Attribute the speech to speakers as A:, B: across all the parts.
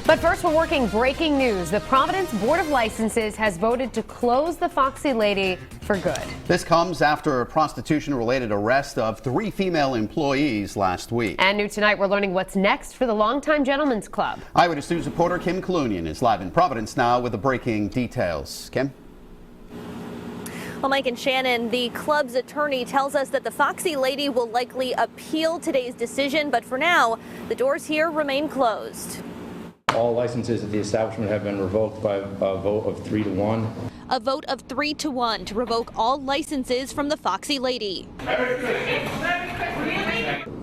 A: But first, we're working breaking news. The Providence Board of Licenses has voted to close the Foxy Lady for good.
B: This comes after a prostitution-related arrest of 3 female employees last week.
A: And new tonight, we're learning what's next for the Longtime Gentlemen's Club.
B: Eyewitness News reporter Kim Kalunian is live in Providence now with the breaking details. Kim?
C: Well, Mike and Shannon, the club's attorney tells us that the Foxy Lady will likely appeal today's decision, but for now, the doors here remain closed.
D: All licenses at the establishment have been revoked by a vote of 3-1.
C: A vote of 3-1 to revoke all licenses from the Foxy Lady.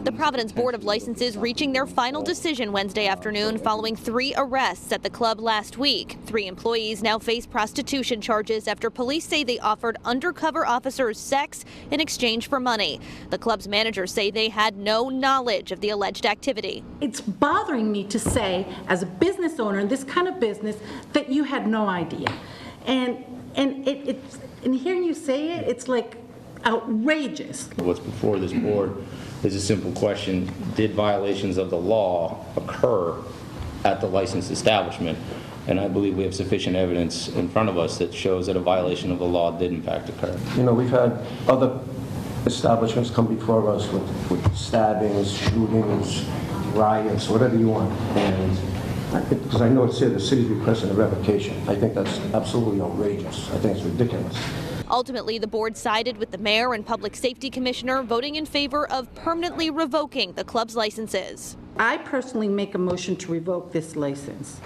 C: The Providence Board of Licenses reaching their final decision Wednesday afternoon following 3 arrests at the club last week. 3 employees now face prostitution charges after police say they offered undercover officers sex in exchange for money. The club's managers say they had no knowledge of the alleged activity.
E: It's bothering me to say, as a business owner in this kind of business, that you had no idea. And hearing you say it, it's like outrageous.
D: What's before this board is a simple question: did violations of the law occur at the licensed establishment? And I believe we have sufficient evidence in front of us that shows that a violation of the law did in fact occur.
F: You know, we've had other establishments come before us with stabbings, shootings, riots, whatever you want. And because I know it's here, the city's requesting a revocation. I think that's absolutely outrageous. I think it's ridiculous.
C: Ultimately, the board sided with the mayor and public safety commissioner, voting in favor of permanently revoking the club's licenses.
E: I personally make a motion to revoke this license.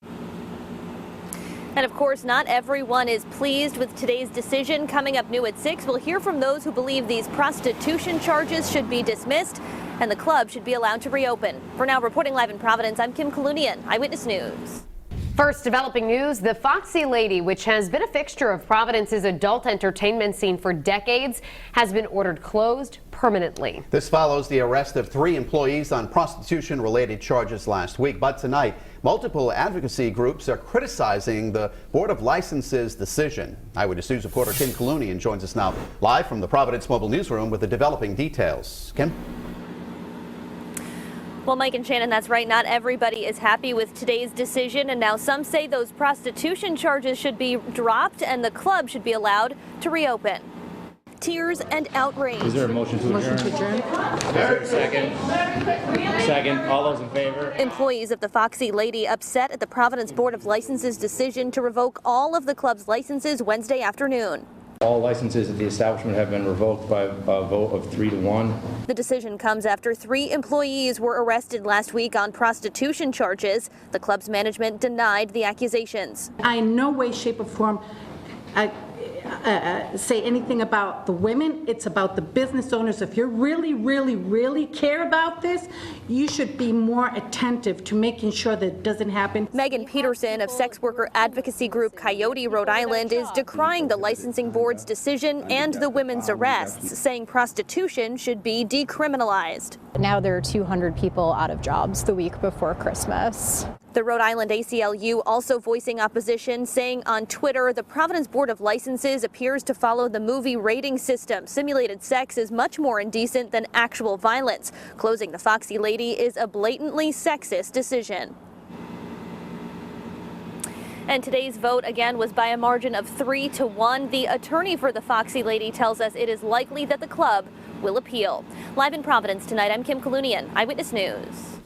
C: And of course, not everyone is pleased with today's decision. Coming up new at 6, we'll hear from those who believe these prostitution charges should be dismissed and the club should be allowed to reopen. For now, reporting live in Providence, I'm Kim Kalunian, Eyewitness News.
A: First, developing news, the Foxy Lady, which has been a fixture of Providence's adult entertainment scene for decades, has been ordered closed permanently.
B: This follows the arrest of 3 employees on prostitution-related charges last week. But tonight, multiple advocacy groups are criticizing the Board of Licenses' decision. Eyewitness News reporter Kim Kalunian joins us now live from the Providence Mobile Newsroom with the developing details. Kim?
C: Well, Mike and Shannon, that's right. Not everybody is happy with today's decision, and now some say those prostitution charges should be dropped and the club should be allowed to reopen. Tears and outrage.
D: Is there a motion to adjourn? Is there a second? Second. All those in favor?
C: Employees of the Foxy Lady upset at the Providence Board of Licenses' decision to revoke all of the club's licenses Wednesday afternoon.
D: All licenses at the establishment have been revoked by a vote of 3-1.
C: The decision comes after 3 employees were arrested last week on prostitution charges. The club's management denied the accusations.
E: I in no way, shape, or form say anything about the women. It's about the business owners. If you really care about this, you should be more attentive to making sure that it doesn't happen.
C: Megan Peterson of sex worker advocacy group Coyote, Rhode Island, is decrying the licensing board's decision and the women's arrests, saying prostitution should be decriminalized.
G: Now there are 200 people out of jobs the week before Christmas.
C: The Rhode Island ACLU also voicing opposition, saying on Twitter the Providence Board of Licenses appears to follow the movie rating system. Simulated sex is much more indecent than actual violence. Closing the Foxy Lady is a blatantly sexist decision. And today's vote again was by a margin of 3-1. The attorney for the Foxy Lady tells us it is likely that the club will appeal. Live in Providence tonight, I'm Kim Kalunian, Eyewitness News.